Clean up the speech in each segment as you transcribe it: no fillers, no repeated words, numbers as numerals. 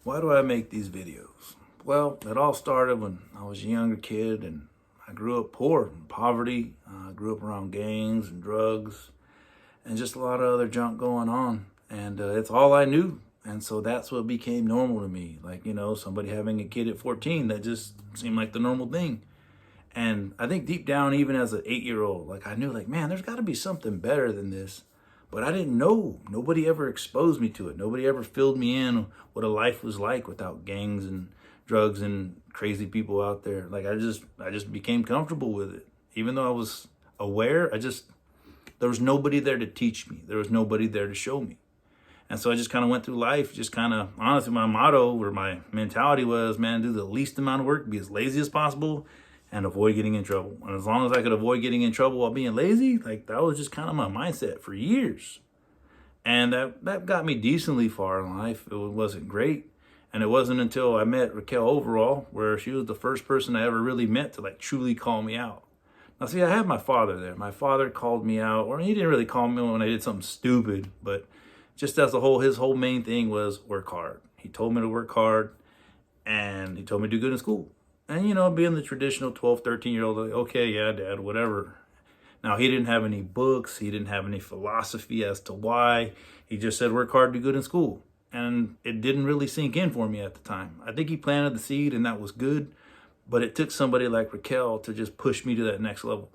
Why do I make these videos? Well, it all started when I was a younger kid and I grew up poor, in poverty. I grew up around gangs and drugs and just a lot of other junk going on. And it's all I knew. And so that's what became normal to me. Like, somebody having a kid at 14, that just seemed like the normal thing. And I think deep down, even as an 8-year-old, like I knew, like, man, there's got to be something better than this. But I didn't know. Nobody ever exposed me to it. Nobody ever filled me in what a life was like without gangs and drugs and crazy people out there. Like I just became comfortable with it. Even though I was aware, there was nobody there to teach me. There was nobody there to show me. And so I just kind of went through life, just kind of, honestly, my motto or my mentality was, man, do the least amount of work, be as lazy as possible, and avoid getting in trouble. And as long as I could avoid getting in trouble while being lazy, like that was just kind of my mindset for years. And that got me decently far in life. It wasn't great. And it wasn't until I met Raquel Overall, where she was the first person I ever really met to like truly call me out. Now, see, I had my father there. My father called me out, or he didn't really call me when I did something stupid, but just as a whole, his whole main thing was work hard. He told me to work hard, and he told me to do good in school. And, being the traditional 12, 13-year-old, like, okay, yeah, dad, whatever. Now, he didn't have any books. He didn't have any philosophy as to why. He just said, work hard, do good in school. And it didn't really sink in for me at the time. I think he planted the seed, and that was good. But it took somebody like Raquel to just push me to that next level.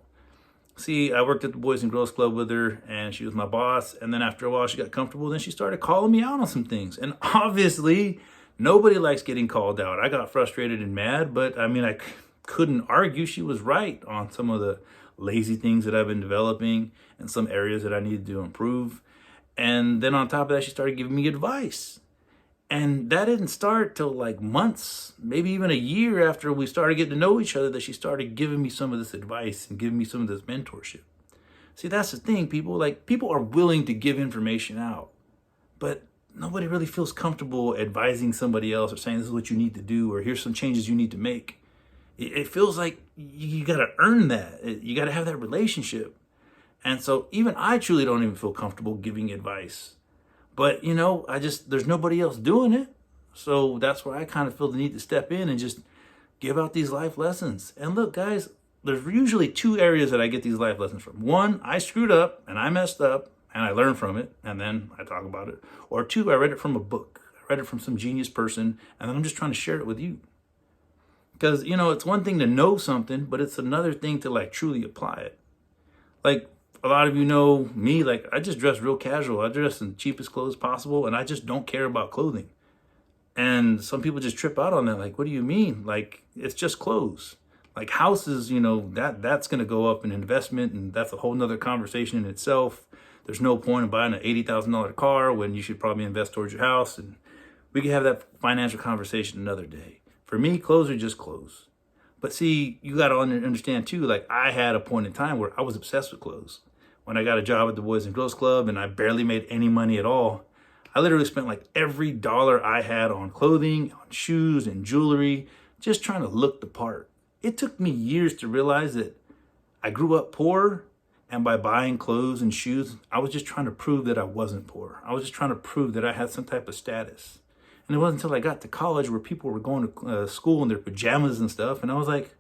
See, I worked at the Boys and Girls Club with her, and she was my boss. And then after a while, she got comfortable. Then she started calling me out on some things. And obviously, nobody likes getting called out. I got frustrated and mad, but I couldn't argue. She was right on some of the lazy things that I've been developing and some areas that I needed to improve. And then on top of that, she started giving me advice. And that didn't start till like months, maybe even a year after we started getting to know each other, that she started giving me some of this advice and giving me some of this mentorship. See, that's the thing, people. Like, people are willing to give information out, but nobody really feels comfortable advising somebody else or saying this is what you need to do or here's some changes you need to make. It feels like you got to earn that. You got to have that relationship. And so even I truly don't even feel comfortable giving advice. But, there's nobody else doing it. So that's where I kind of feel the need to step in and just give out these life lessons. And look, guys, there's usually two areas that I get these life lessons from. One, I screwed up and I messed up and I learned from it and then I talk about it. Or two, I read it from a book. I read it from some genius person and then I'm just trying to share it with you. Because, it's one thing to know something, but it's another thing to like truly apply it. Like, a lot of you know me, like I just dress real casual. I dress in the cheapest clothes possible and I just don't care about clothing. And some people just trip out on that. Like, what do you mean? Like, it's just clothes. Like houses, that's going to go up in investment and that's a whole nother conversation in itself. There's no point in buying an $80,000 car when you should probably invest towards your house. And we can have that financial conversation another day. For me, clothes are just clothes. But see, you got to understand too, like I had a point in time where I was obsessed with clothes. When I got a job at the Boys and Girls Club and I barely made any money at all, I literally spent like every dollar I had on clothing, on shoes and jewelry, just trying to look the part. It took me years to realize that I grew up poor, and by buying clothes and shoes, I was just trying to prove that I wasn't poor. I was just trying to prove that I had some type of status. And it wasn't until I got to college where people were going to school in their pajamas and stuff, and I was like,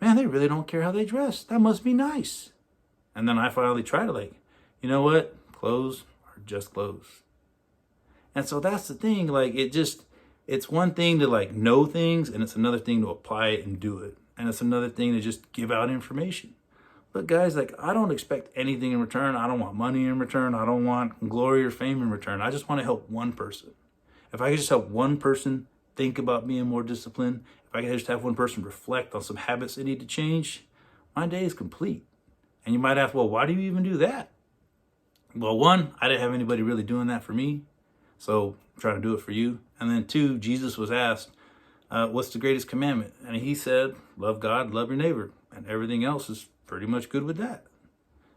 man, they really don't care how they dress. That must be nice. And then I finally tried it, like, you know what? Clothes are just clothes. And so that's the thing, like, it's one thing to like know things and it's another thing to apply it and do it. And it's another thing to just give out information. But guys, like, I don't expect anything in return. I don't want money in return. I don't want glory or fame in return. I just want to help one person. If I could just help one person think about being more disciplined, if I could just have one person reflect on some habits they need to change, my day is complete. And you might ask, well, why do you even do that? Well, one, I didn't have anybody really doing that for me. So I'm trying to do it for you. And then two, Jesus was asked, what's the greatest commandment? And he said, love God, love your neighbor. And everything else is pretty much good with that.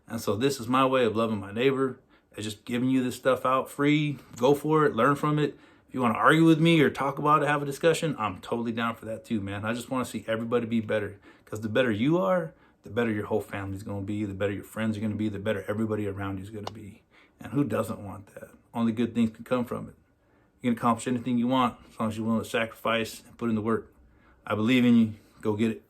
And so this is my way of loving my neighbor. It's just giving you this stuff out free. Go for it, learn from it. If you want to argue with me or talk about it, have a discussion, I'm totally down for that too, man. I just want to see everybody be better. Because the better you are, the better your whole family's going to be, the better your friends are going to be, the better everybody around you is going to be. And who doesn't want that? Only good things can come from it. You can accomplish anything you want as long as you're willing to sacrifice and put in the work. I believe in you. Go get it.